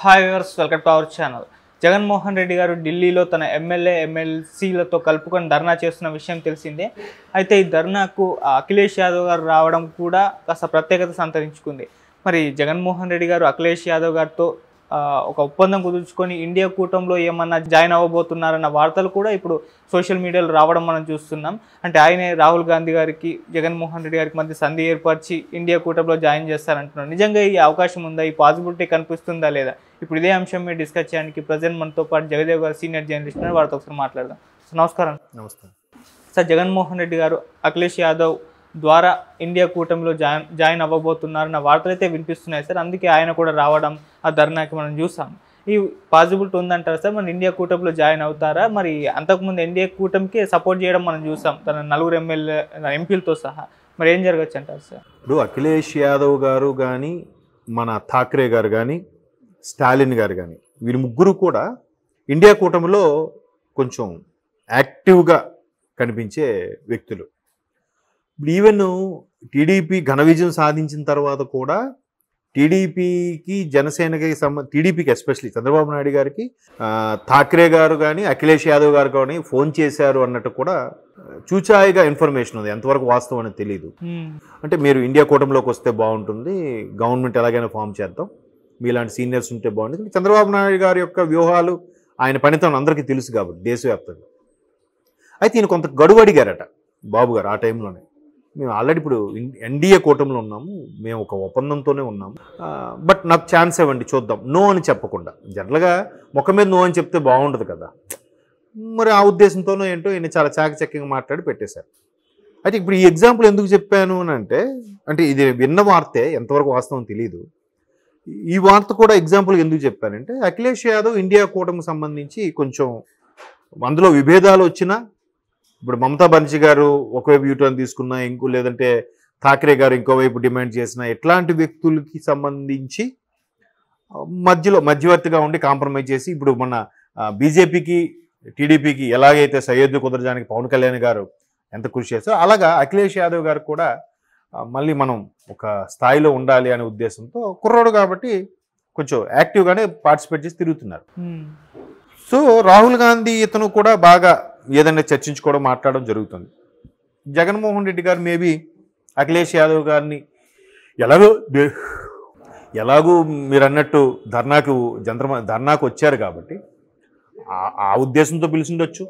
Hi viewers, welcome to our channel. Jaganmohan Reddy గారు ఢిల్లీలో తన ఎమ్మెల్యే ఎమ్మెల్సీలతో కలుపుకొని ధర్నా చేస్తున్న విషయం తెలిసిందే. అయితే ఈ ధర్నాకు అఖిలేష్ యాదవ్ గారు రావడం కూడా కాస్త ప్రత్యేకత సంతరించుకుంది. మరి జగన్మోహన్ రెడ్డి గారు అఖిలేష్ యాదవ్ గారితో ఒక ఒప్పందం కుదుర్చుకొని ఇండియా కూటమిలో ఏమన్నా జాయిన్ అవ్వబోతున్నారన్న వార్తలు కూడా ఇప్పుడు సోషల్ మీడియాలో రావడం మనం చూస్తున్నాం. అంటే ఆయనే రాహుల్ గాంధీ గారికి జగన్మోహన్ రెడ్డి గారికి మధ్య సంధి ఏర్పరిచి ఇండియా కూటమిలో జాయిన్ చేస్తారంటున్నారు. నిజంగా ఈ అవకాశం ఉందా? ఈ పాసిబిలిటీ కనిపిస్తుందా లేదా? ఇప్పుడు ఇదే అంశం మీద డిస్కస్ చేయడానికి ప్రజెంట్ మనతో పాటు జగదేవ్ గారు సీనియర్ జర్నలిస్ట్ ఉన్నారు. వారితో ఒకసారి మాట్లాడదాం. నమస్కారం. నమస్తే సార్, జగన్మోహన్ రెడ్డి గారు అఖిలేష్ యాదవ్ ద్వారా ఇండియా కూటమిలో జాయిన్ అవ్వబోతున్నారన్న వార్తలు అయితే వినిపిస్తున్నాయి సార్. అందుకే ఆయన కూడా రావడం, ఆ ధర్నాకి మనం చూసాం. ఈ పాసిబిలిటీ ఉందంటారా సార్? మరి ఇండియా కూటమిలో జాయిన్ అవుతారా? మరి అంతకుముందు ఇండియా కూటమికి సపోర్ట్ చేయడం మనం చూసాం, తన నలుగురు ఎంపీలతో సహా. మరి ఏం జరగచ్చు అంటారు సార్? ఇప్పుడు అఖిలేష్ యాదవ్ గారు కానీ, మన ఠాక్రే గారు కానీ, స్టాలిన్ గారు కానీ, వీరి ముగ్గురు కూడా ఇండియా కూటమిలో కొంచెం యాక్టివ్గా కనిపించే వ్యక్తులు. ఇప్పుడు ఈవెన్ టీడీపీ ఘన విజయం సాధించిన తర్వాత కూడా టీడీపీకి జనసేనకి టీడీపీకి ఎస్పెషల్లీ చంద్రబాబు నాయుడు గారికి ఠాక్రే గారు కానీ అఖిలేష్ యాదవ్ గారు కానీ ఫోన్ చేశారు అన్నట్టు కూడా చూచాయిగా ఇన్ఫర్మేషన్ ఉంది. ఎంతవరకు వాస్తవం అనేది తెలియదు. అంటే మీరు ఇండియా కూటమిలోకి వస్తే బాగుంటుంది, గవర్నమెంట్ ఎలాగైనా ఫామ్ చేద్దాం, మీలాంటి సీనియర్స్ ఉంటే బాగుంటుంది. చంద్రబాబు నాయుడు గారి యొక్క వ్యూహాలు, ఆయన పనితనం అందరికీ తెలుసు కాబట్టి దేశవ్యాప్తంగా. అయితే ఈయన కొంత గడువు అడిగారట బాబు గారు ఆ టైంలోనే. మేము ఆల్రెడీ ఇప్పుడు ఎన్డీఏ కూటమిలో ఉన్నాము, మేము ఒక ఒప్పందంతోనే ఉన్నాము, బట్ నాకు ఛాన్స్ ఇవ్వండి చూద్దాం, నో అని చెప్పకుండా. జనరల్గా ముఖం మీద నో అని చెప్తే బాగుండదు కదా. మరి ఆ ఉద్దేశంతోనో ఏంటో ఈయన చాలా చాకచక్యంగా మాట్లాడి పెట్టేశారు. అయితే ఇప్పుడు ఈ ఎగ్జాంపుల్ ఎందుకు చెప్పాను అని అంటే ఇది విన్న వార్తే, ఎంతవరకు వాస్తవం తెలియదు. ఈ వార్త కూడా ఎగ్జాంపుల్ ఎందుకు చెప్పానంటే, అఖిలేష్ యాదవ్ ఇండియా కూటమికి సంబంధించి కొంచెం అందులో విభేదాలు వచ్చినా, ఇప్పుడు మమతా బెనర్జీ గారు ఒకవైపు యూటర్న్ తీసుకున్నా, లేదంటే ఠాక్రే గారు ఇంకోవైపు డిమాండ్ చేసిన, ఎట్లాంటి వ్యక్తులకి సంబంధించి మధ్యవర్తిగా ఉండి కాంప్రమైజ్ చేసి, ఇప్పుడు మన బీజేపీకి టీడీపీకి ఎలాగైతే సయ్యద్దు కుదరడానికి పవన్ కళ్యాణ్ గారు ఎంత కృషి చేస్తారో, అలాగా అఖిలేష్ యాదవ్ గారు కూడా మళ్ళీ మనం ఒక స్థాయిలో ఉండాలి అనే ఉద్దేశంతో, కుర్రోడు కాబట్టి కొంచెం యాక్టివ్గానే పార్టిసిపేట్ చేసి తిరుగుతున్నారు. సో రాహుల్ గాంధీ ఇతను కూడా బాగా ఏదైనా చర్చించుకోవడం, మాట్లాడడం జరుగుతుంది. జగన్మోహన్ రెడ్డి గారు మేబీ అఖిలేష్ యాదవ్ గారిని ఎలాగూ మీరు అన్నట్టు ధర్నాకు వచ్చారు కాబట్టి ఆ ఉద్దేశంతో పిలిచిండొచ్చు.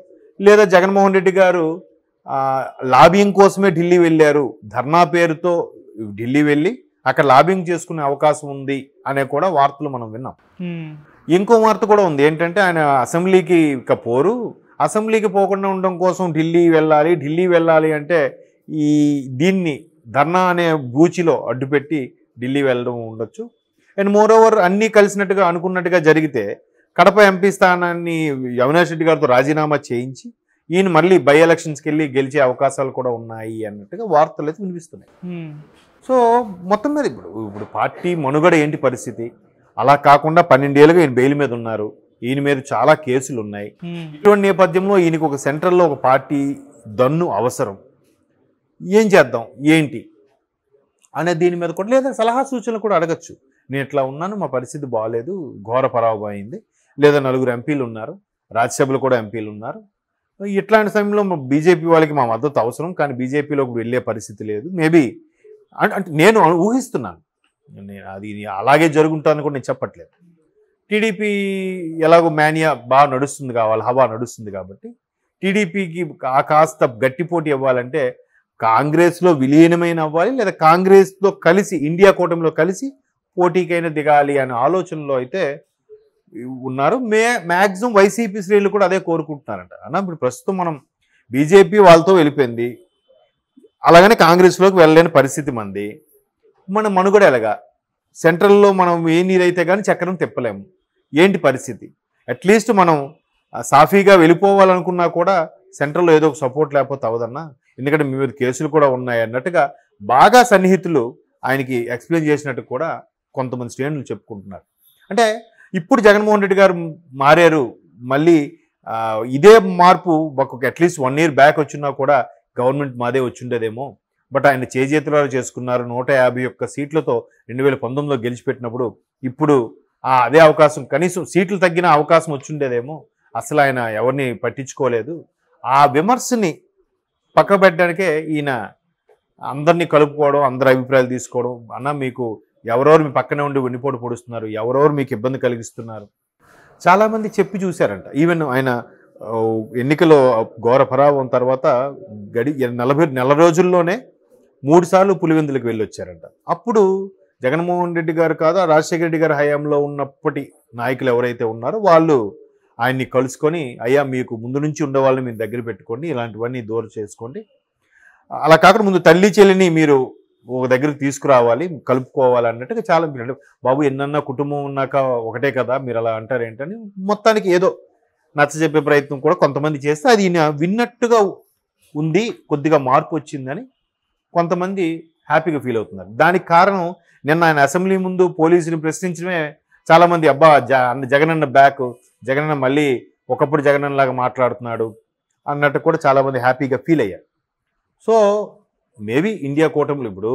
లేదా జగన్మోహన్ రెడ్డి గారు లాబింగ్ కోసమే ఢిల్లీ వెళ్ళారు, ధర్నా పేరుతో ఢిల్లీ వెళ్ళి అక్కడ లాబింగ్ చేసుకునే అవకాశం ఉంది అనే కూడా వార్తలు మనం విన్నాం. ఇంకో వార్త కూడా ఉంది ఏంటంటే, ఆయన అసెంబ్లీకి అసెంబ్లీకి పోకుండా ఉండడం కోసం ఢిల్లీ వెళ్ళాలి అంటే దీన్ని ధర్నా అనే బూచిలో అడ్డుపెట్టి ఢిల్లీ వెళ్ళడం ఉండొచ్చు. అండ్ మోరోవర్ అన్నీ కలిసినట్టుగా అనుకున్నట్టుగా జరిగితే కడప ఎంపీ స్థానాన్ని అవినాష్ రెడ్డి గారితో రాజీనామా చేయించి ఈయన మళ్ళీ బై ఎలక్షన్స్కి వెళ్ళి గెలిచే అవకాశాలు కూడా ఉన్నాయి అన్నట్టుగా వార్తలు అయితే వినిపిస్తున్నాయి. సో మొత్తం మీద ఇప్పుడు పార్టీ మనుగడ ఏంటి పరిస్థితి? అలా కాకుండా 12 ఏళ్ళుగా ఈయన బెయిల్ మీద ఉన్నారు, ఈయన మీద చాలా కేసులు ఉన్నాయి. ఇటువంటి నేపథ్యంలో ఈయనకు ఒక సెంట్రల్లో ఒక పార్టీ దన్ను అవసరం. ఏం చేద్దాం ఏంటి అనే దీని మీద కూడా, లేదా సలహా సూచనలు కూడా అడగచ్చు. నేను ఇట్లా ఉన్నాను, మా పరిస్థితి బాగాలేదు, ఘోర పరాభవం అయింది, లేదా 4 ఎంపీలు ఉన్నారు, రాజ్యసభలో కూడా ఎంపీలు ఉన్నారు, ఇట్లాంటి సమయంలో బీజేపీ వాళ్ళకి మా మద్దతు అవసరం, కానీ బీజేపీలోకి వెళ్ళే పరిస్థితి లేదు. మేబీ అంటే నేను ఊహిస్తున్నాను, అది అలాగే జరుగుంటుందని కూడా నేను చెప్పట్లేదు. టీడీపీ ఎలాగో మేనియా బాగా నడుస్తుంది హవా నడుస్తుంది కాబట్టి టీడీపీకి కాస్త గట్టిపోటీ ఇవ్వాలంటే కాంగ్రెస్లో విలీనమైన అవ్వాలి, లేదా కాంగ్రెస్తో కలిసి ఇండియా కూటమిలో కలిసి పోటీకైనా దిగాలి అనే ఆలోచనలో అయితే ఉన్నారు. మ్యాక్సిమం వైసీపీ శ్రేణులు కూడా అదే కోరుకుంటున్నారంట. అన్న ఇప్పుడు ప్రస్తుతం మనం బీజేపీ వాళ్ళతో వెళ్ళిపోయింది, అలాగనే కాంగ్రెస్లోకి వెళ్ళలేని పరిస్థితి మన మనుగడ ఎలాగా? సెంట్రల్లో మనం ఏ నీరైతే కానీ చక్రం తిప్పలేము, ఏంటి పరిస్థితి? అట్లీస్ట్ మనం సాఫీగా వెళ్ళిపోవాలనుకున్నా కూడా సెంట్రల్లో ఏదో ఒక సపోర్ట్ లేకపోతే అవదన్నా, ఎందుకంటే మీ మీద కేసులు కూడా ఉన్నాయి అన్నట్టుగా బాగా సన్నిహితులు ఆయనకి ఎక్స్ప్లెయిన్ చేసినట్టు కూడా కొంతమంది శ్రేణులు చెప్పుకుంటున్నారు. అంటే ఇప్పుడు జగన్మోహన్ రెడ్డి గారు మారారు, మళ్ళీ ఇదే మార్పు అట్లీస్ట్ 1 year బ్యాక్ వచ్చినా కూడా గవర్నమెంట్ మాదే వచ్చిండేదేమో, బట్ ఆయన చేజేతులారా చేసుకున్నారు. 151 సీట్లతో 2019లో గెలిచిపెట్టినప్పుడు ఇప్పుడు అదే అవకాశం, కనీసం సీట్లు తగ్గిన అవకాశం వచ్చిండేదేమో, అసలు ఆయన ఎవరిని పట్టించుకోలేదు. ఆ విమర్శని పక్క పెట్టడానికే ఈయన అందరినీ కలుపుకోవడం, అందరి అభిప్రాయాలు తీసుకోవడం. అన్న మీకు ఎవరెవరు మీ పక్కనే ఉండి వెన్నుపోటు పొడుస్తున్నారు, ఎవరెవరు మీకు ఇబ్బంది కలిగిస్తున్నారు, చాలామంది చెప్పి చూశారంట. ఈవెన్ ఆయన ఎన్నికలో ఘోర పరాభవం తర్వాత నెల రోజుల్లోనే 3 సార్లు పులివెందులకు వెళ్ళి వచ్చారంట. అప్పుడు జగన్మోహన్ రెడ్డి గారు కాదు, రాజశేఖర రెడ్డి గారి హయాంలో ఉన్నప్పటి నాయకులు ఎవరైతే ఉన్నారో వాళ్ళు ఆయన్ని కలుసుకొని, అయ్యా మీకు ముందు నుంచి ఉండే వాళ్ళని మీరు దగ్గర పెట్టుకోండి, ఇలాంటివన్నీ దూరం చేసుకోండి, అలా కాకుండా ముందు తల్లి చెల్లిని మీరు ఒక దగ్గరికి తీసుకురావాలి, కలుపుకోవాలి అన్నట్టుగా చాలా మీరు, బాబు ఎన్నన్నా కుటుంబం ఉన్నాక ఒకటే కదా, మీరు అలా అంటారు ఏంటని మొత్తానికి ఏదో నచ్చజెప్పే ప్రయత్నం కూడా కొంతమంది చేస్తే అది విన్నట్టుగా ఉంది, కొద్దిగా మార్పు వచ్చిందని కొంతమంది హ్యాపీగా ఫీల్ అవుతున్నారు. దానికి కారణం నిన్న ఆయన అసెంబ్లీ ముందు పోలీసుని ప్రశ్నించడమే చాలామంది, అబ్బా జగనన్న బ్యాక్, జగనన్న మళ్ళీ ఒకప్పుడు జగనన్నలాగా మాట్లాడుతున్నాడు అన్నట్టు కూడా చాలామంది హ్యాపీగా ఫీల్ అయ్యారు. సో మేబీ ఇండియా కూటమిలో ఇప్పుడు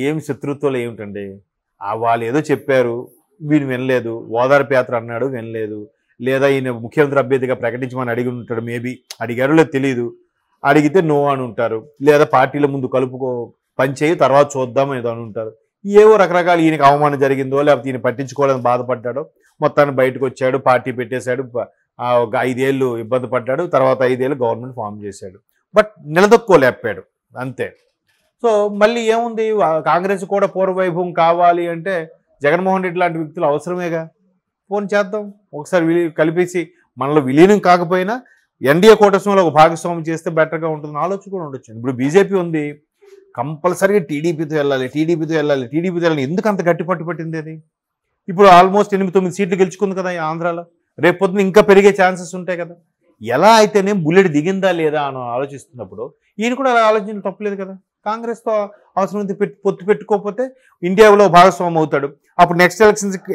ఏం శత్రుత్వాలు ఏమిటండి, వాళ్ళు ఏదో చెప్పారు వీడు వినలేదు, ఓదార్పు యాత్ర అన్నాడు వినలేదు, లేదా ఈయన ముఖ్యమంత్రి అభ్యర్థిగా ప్రకటించమని అడిగి ఉంటాడు, మేబీ అడిగారో లేదు తెలియదు, అడిగితే నో అని ఉంటారు, లేదా పార్టీల ముందు కలుపుకో పనిచేయి తర్వాత చూద్దాం ఏదో అని ఉంటారు. ఏవో రకరకాల, ఈయనకి అవమానం జరిగిందో లేకపోతే ఈయన పట్టించుకోవాలని బాధపడ్డాడో మొత్తాన్ని బయటకు వచ్చాడు, పార్టీ పెట్టేశాడు, ఒక 5 ఏళ్ళు ఇబ్బంది పడ్డాడు, తర్వాత 5 ఏళ్ళు గవర్నమెంట్ ఫామ్ చేశాడు, బట్ నిలదొక్కోలేపాడు అంతే. సో మళ్ళీ ఏముంది, కాంగ్రెస్ కూడా పూర్వవైభవం కావాలి అంటే జగన్మోహన్ రెడ్డి లాంటి వ్యక్తులు అవసరమేగా, ఫోన్ చేద్దాం ఒకసారి కలిపేసి, మనలో విలీనం కాకపోయినా ఎన్డీఏ కూటమిలో ఒక భాగస్వామ్యం చేస్తే బెటర్గా ఉంటుంది ఆలోచన కూడా ఉండొచ్చు. ఇప్పుడు బీజేపీ ఉంది, కంపల్సరీగా టీడీపీతో వెళ్ళాలి, ఎందుకు అంత గట్టి పట్టింది అది? ఇప్పుడు ఆల్మోస్ట్ 8-9 సీట్లు గెలుచుకుంది కదా ఈ ఆంధ్రాలో, రేపు పొద్దున ఇంకా పెరిగే ఛాన్సెస్ ఉంటాయి కదా. ఎలా అయితేనే బుల్లెట్ దిగిందా లేదా అని ఆలోచిస్తున్నప్పుడు ఈయన కూడా అలా ఆలోచించడం తప్పలేదు కదా. కాంగ్రెస్తో అవసరం పొత్తు పెట్టుకోకపోతే ఇండియాలో భాగస్వామ్యం అవుతాడు, అప్పుడు నెక్స్ట్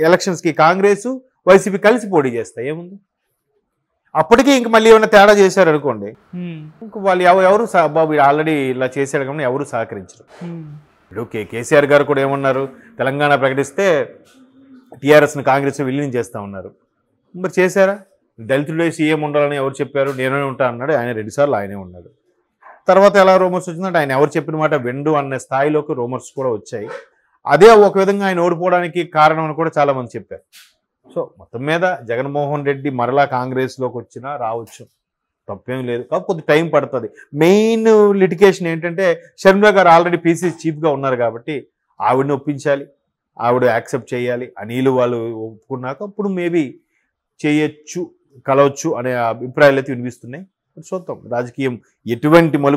ఎలక్షన్స్కి కాంగ్రెస్ వైసీపీ కలిసి పోటీ చేస్తాయి, ఏముంది. అప్పటికీ ఇంక మళ్ళీ ఏమైనా తేడా చేశారు అనుకోండి, ఇంక వాళ్ళు ఎవరు బాబు ఆల్రెడీ ఇలా చేశాడు కాబట్టి ఎవరు సహకరించరు. ఇప్పుడు కేసీఆర్ గారు కూడా ఏమన్నారు, తెలంగాణ ప్రకటిస్తే టీఆర్ఎస్ని కాంగ్రెస్ విలీనం చేస్తా ఉన్నారు, మరి చేశారా? దళితుడే సీఎం ఉండాలని ఎవరు చెప్పారు, నేనే ఉంటా అన్నాడు, ఆయన 2 సార్లు ఆయనే ఉన్నాడు. తర్వాత ఎలా రూమర్స్ వచ్చిందంటే ఆయన ఎవరు చెప్పిన మాట వెండు అనే స్థాయిలోకి రూమర్స్ కూడా వచ్చాయి. అదే ఒక విధంగా ఆయన ఓడిపోవడానికి కారణం అని కూడా చాలామంది చెప్పారు. సో మొత్తం మీద జగన్మోహన్ రెడ్డి మరలా కాంగ్రెస్లోకి వచ్చినా రావచ్చు, తప్పేం లేదు, కాకపోతే కొద్ది టైం పడుతుంది. మెయిన్ లిటికేషన్ ఏంటంటే షర్మిల గారు ఆల్రెడీ పీసీసీ చీఫ్గా ఉన్నారు కాబట్టి ఆవిడని ఒప్పించాలి, ఆవిడ యాక్సెప్ట్ చేయాలి, అనిలు వాళ్ళు ఒప్పుకున్నాక అప్పుడు మేబీ చేయొచ్చు, కలవచ్చు అనే అభిప్రాయాలు అయితే వినిపిస్తున్నాయి. చూద్దాం రాజకీయం ఎటువంటి మలుపు